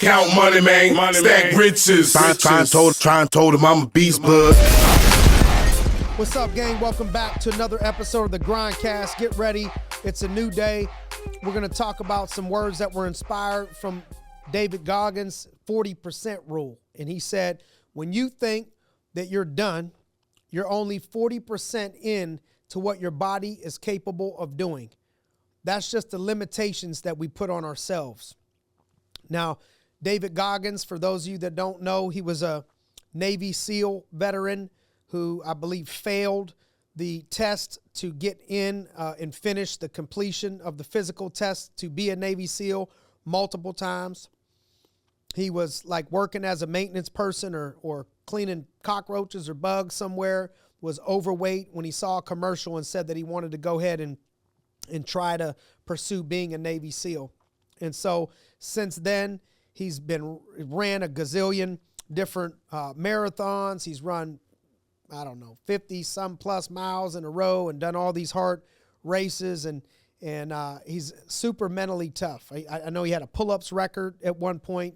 Count money, man. Stack riches. Try and told him I'm a beast bud. What's up, gang? Welcome back to another episode of the GRINDcast. Get ready. It's a new day. We're going to talk about some words that were inspired from David Goggins' 40% rule. And he said, when you think that you're done, you're only 40% in to what your body is capable of doing. That's just the limitations that we put on ourselves. Now, David Goggins, for those of you that don't know, he was a Navy SEAL veteran who I believe failed the test to get in and finish the completion of the physical test to be a Navy SEAL multiple times. He was like working as a maintenance person or cleaning cockroaches or bugs somewhere, was overweight when he saw a commercial and said that he wanted to go ahead and try to pursue being a Navy SEAL. And so since then, he's ran a gazillion different marathons. He's run, 50 some plus miles in a row and done all these hard races. And he's super mentally tough. I know he had a pull-ups record at one point,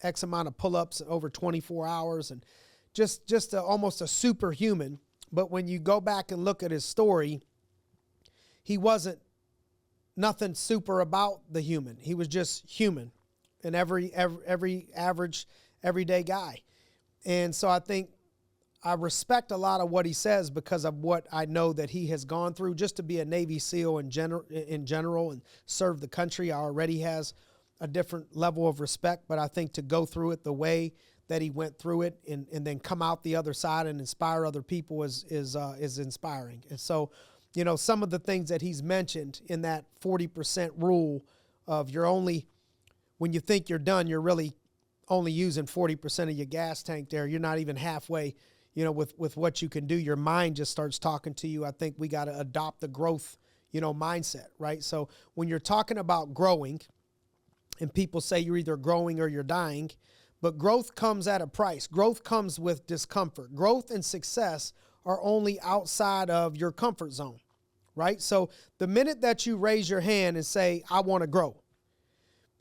X amount of pull-ups over 24 hours, and just almost a superhuman. But when you go back and look at his story, he wasn't nothing super about the human. He was just human, and every average, everyday guy. And so I think I respect a lot of what he says because of what I know that he has gone through. Just to be a Navy SEAL in general and serve the country already has a different level of respect. But I think to go through it the way that he went through it and then come out the other side and inspire other people is inspiring. And so, some of the things that he's mentioned in that 40% rule of when you think you're done, you're really only using 40% of your gas tank there. You're not even halfway, with what you can do. Your mind just starts talking to you. I think we got to adopt the growth, mindset, right? So when you're talking about growing, and people say you're either growing or you're dying, but growth comes at a price. Growth comes with discomfort. Growth and success are only outside of your comfort zone, right? So the minute that you raise your hand and say, I want to grow,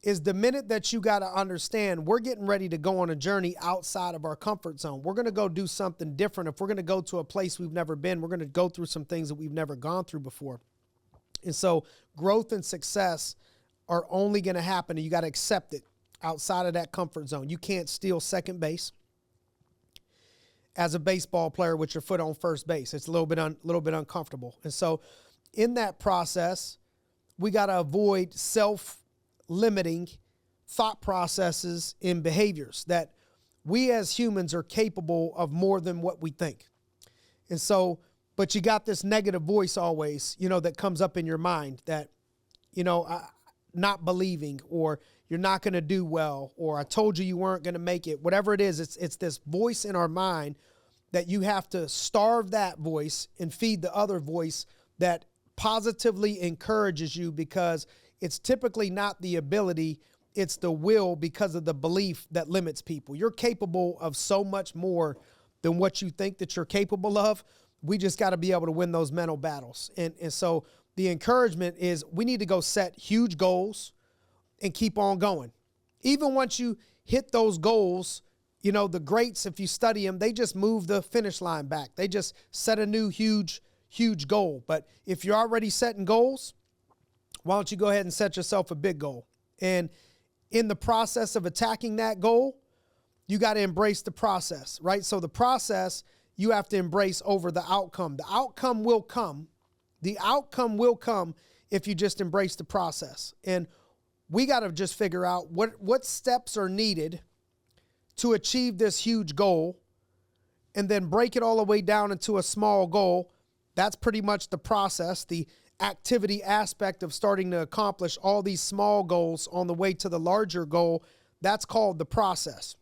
is the minute that you got to understand we're getting ready to go on a journey outside of our comfort zone. We're going to go do something different. If we're going to go to a place we've never been, we're going to go through some things that we've never gone through before. And so growth and success are only going to happen, and you got to accept it outside of that comfort zone. You can't steal second base as a baseball player with your foot on first base. It's a little bit uncomfortable. And so in that process, we got to avoid self-limiting thought processes and behaviors that we as humans are capable of more than what we think. And so, but you got this negative voice always, that comes up in your mind that, not believing, or you're not going to do well, or I told you weren't going to make it. Whatever it is, it's this voice in our mind that you have to starve that voice and feed the other voice that positively encourages you, because it's typically not the ability, it's the will, because of the belief that limits people. You're capable of so much more than what you think that you're capable of. We just got to be able to win those mental battles. And so the encouragement is we need to go set huge goals and keep on going. Even once you hit those goals, the greats, if you study them, they just move the finish line back. They just set a new huge goal. But if you're already setting goals, why don't you go ahead and set yourself a big goal? And in the process of attacking that goal, you got to embrace the process, right? So the process you have to embrace over the outcome. The outcome will come. The outcome will come if you just embrace the process. And we got to just figure out what steps are needed to achieve this huge goal, and then break it all the way down into a small goal. That's pretty much the process, the activity aspect of starting to accomplish all these small goals on the way to the larger goal. That's called the process.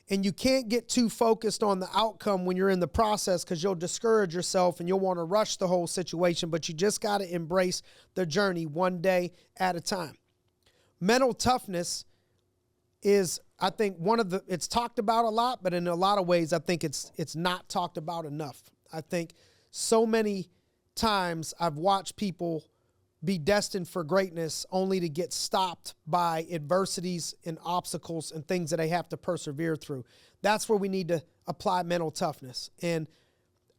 And you can't get too focused on the outcome when you're in the process, because you'll discourage yourself and you'll want to rush the whole situation. But you just got to embrace the journey one day at a time. Mental toughness is, I think, it's talked about a lot, but in a lot of ways, I think it's not talked about enough. I think so many times I've watched people be destined for greatness only to get stopped by adversities and obstacles and things that they have to persevere through. That's where we need to apply mental toughness. And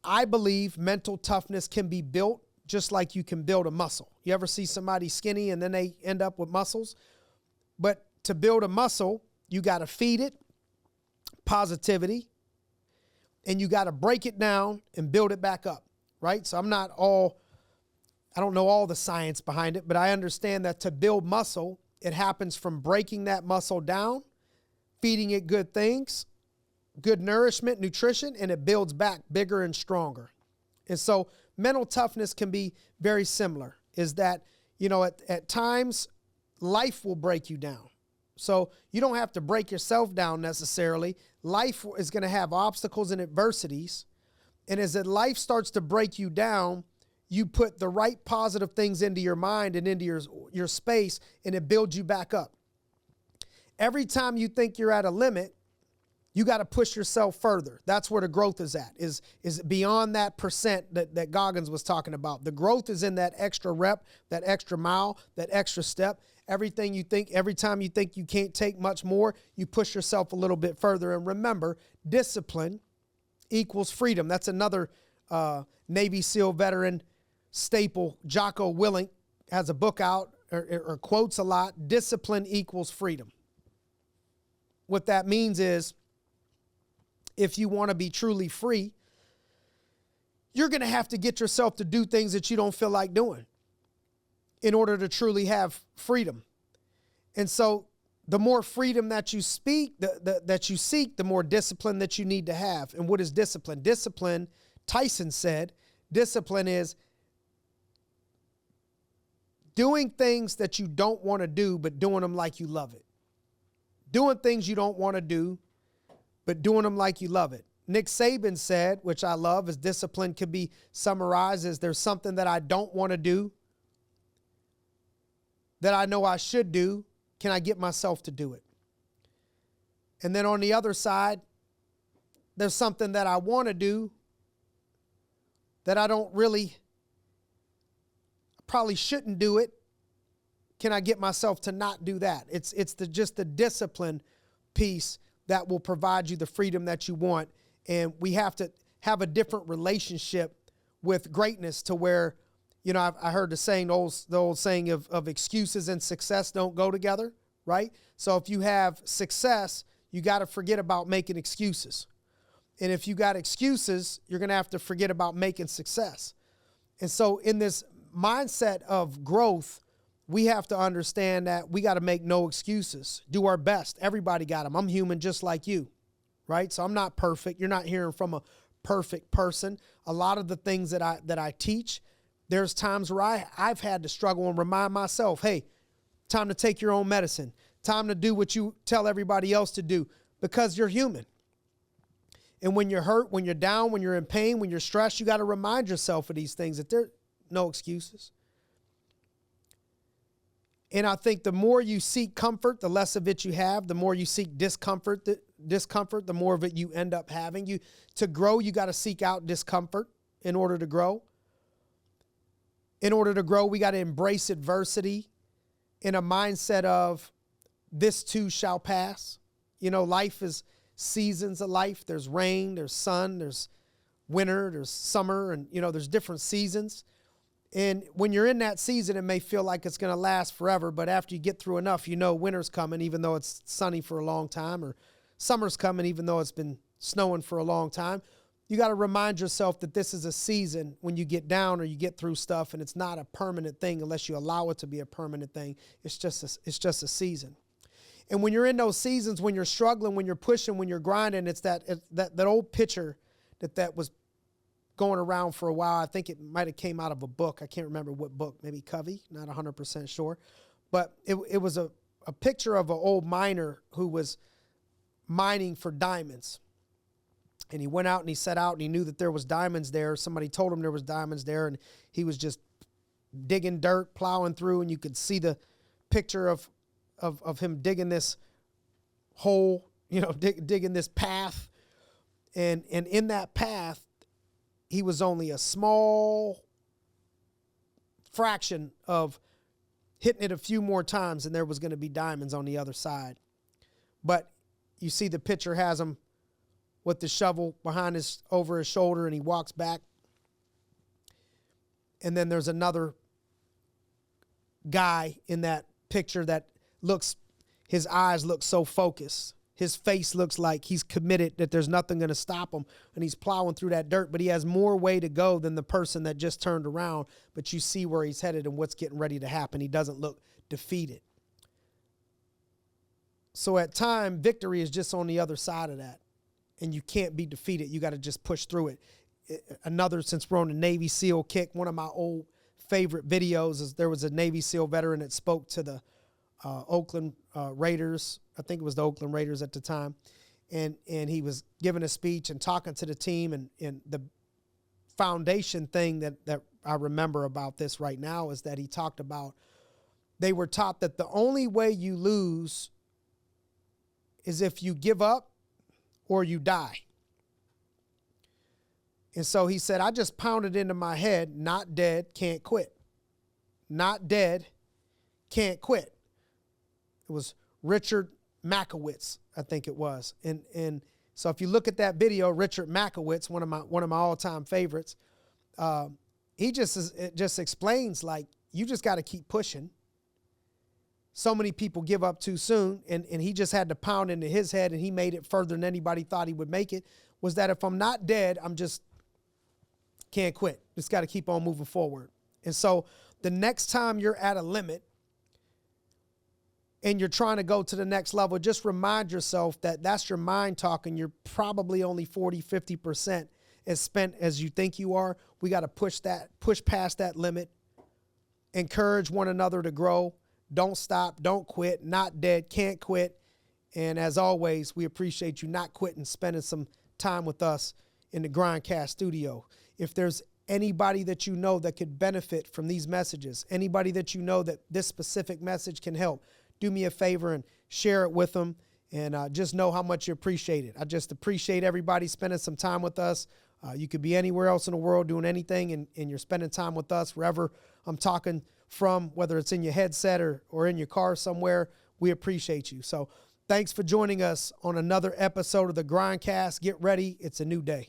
I believe mental toughness can be built just like you can build a muscle. You ever see somebody skinny and then they end up with muscles? But to build a muscle, you got to feed it positivity, and you got to break it down and build it back up, right? So I don't know all the science behind it, but I understand that to build muscle, it happens from breaking that muscle down, feeding it good things, good nourishment, nutrition, and it builds back bigger and stronger. And so mental toughness can be very similar, is that, at times life will break you down. So you don't have to break yourself down necessarily. Life is going to have obstacles and adversities. And as that life starts to break you down, you put the right positive things into your mind and into your space, and it builds you back up. Every time you think you're at a limit, you got to push yourself further. That's where the growth is at, is beyond that percent that Goggins was talking about. The growth is in that extra rep, that extra mile, that extra step. Every time you think you can't take much more, you push yourself a little bit further. And remember, discipline equals freedom. That's another Navy SEAL veteran staple. Jocko Willink has a book out or quotes a lot. Discipline equals freedom. What that means is, if you want to be truly free, you're going to have to get yourself to do things that you don't feel like doing in order to truly have freedom. And so the more freedom that you seek, the more discipline that you need to have. And what is discipline? Discipline, Tyson said, discipline is doing things that you don't want to do, but doing them like you love it. Doing things you don't want to do, but doing them like you love it. Nick Saban said, which I love, is discipline could be summarized as there's something that I don't want to do that I know I should do. Can I get myself to do it? And then on the other side, there's something that I want to do that I probably shouldn't do it. Can I get myself to not do that? It's just the discipline piece that will provide you the freedom that you want. And we have to have a different relationship with greatness to where, I heard the old saying of excuses and success don't go together, right? So if you have success, you got to forget about making excuses. And if you got excuses, you're going to have to forget about making success. And so in this mindset of growth, we have to understand that we got to make no excuses, do our best. Everybody got them. I'm human just like you, right? So I'm not perfect. You're not hearing from a perfect person. A lot of the things that I teach, there's times where I've had to struggle and remind myself, hey, time to take your own medicine. Time to do what you tell everybody else to do, because you're human. And when you're hurt, when you're down, when you're in pain, when you're stressed, you got to remind yourself of these things, that there are no excuses. And I think the more you seek comfort, the less of it you have. The more you seek discomfort, the more of it you end up having. To grow, you got to seek out discomfort in order to grow. In order to grow, we got to embrace adversity in a mindset of this too shall pass. Life is seasons of life. There's rain, there's sun, there's winter, there's summer, and there's different seasons. And when you're in that season, it may feel like it's going to last forever, but after you get through enough, winter's coming, even though it's sunny for a long time, or summer's coming, even though it's been snowing for a long time. You got to remind yourself that this is a season when you get down or you get through stuff, and it's not a permanent thing unless you allow it to be a permanent thing. It's just a season. And when you're in those seasons, when you're struggling, when you're pushing, when you're grinding, it's that old picture that was going around for a while. I think it might have came out of a book. I can't remember what book, maybe Covey, not 100% sure. But it was a picture of an old miner who was mining for diamonds. And he went out and he set out and he knew that there was diamonds there. Somebody told him there was diamonds there, and he was just digging dirt, plowing through, and you could see the picture of him digging this hole, digging this path. And in that path, he was only a small fraction of hitting it a few more times and there was going to be diamonds on the other side. But you see the picture has him with the shovel over his shoulder, and he walks back. And then there's another guy in that picture that his eyes look so focused. His face looks like he's committed, that there's nothing going to stop him, and he's plowing through that dirt, but he has more way to go than the person that just turned around, but you see where he's headed and what's getting ready to happen. He doesn't look defeated. So at time, victory is just on the other side of that, and you can't be defeated. You got to just push through it. Another, since we're on the Navy SEAL kick, one of my old favorite videos is there was a Navy SEAL veteran that spoke to the Oakland Raiders. I think it was the Oakland Raiders at the time. And he was giving a speech and talking to the team. And the foundation thing that I remember about this right now is that he talked about they were taught that the only way you lose is if you give up or you die. And so he said, I just pounded into my head, not dead, can't quit. Not dead, can't quit. It was Richard Makowitz, I think it was. And so if you look at that video, Richard Makowitz, one of my all-time favorites, he just explains, like, you just got to keep pushing. So many people give up too soon, and he just had to pound into his head, and he made it further than anybody thought he would make it, was that if I'm not dead, I'm just can't quit. Just got to keep on moving forward. And so the next time you're at a limit and you're trying to go to the next level, just remind yourself that that's your mind talking. You're probably only 40, 50% as spent as you think you are. We got to push past that limit, encourage one another to grow. Don't stop, don't quit, not dead, can't quit. And as always, we appreciate you not quitting, spending some time with us in the GRINDcast studio. If there's anybody that you know that could benefit from these messages, anybody that you know that this specific message can help, do me a favor and share it with them, and just know how much you appreciate it. I just appreciate everybody spending some time with us. You could be anywhere else in the world doing anything, and you're spending time with us wherever I'm talking from, whether it's in your headset or in your car somewhere. We appreciate you. So thanks for joining us on another episode of the GRINDcast. Get ready. It's a new day.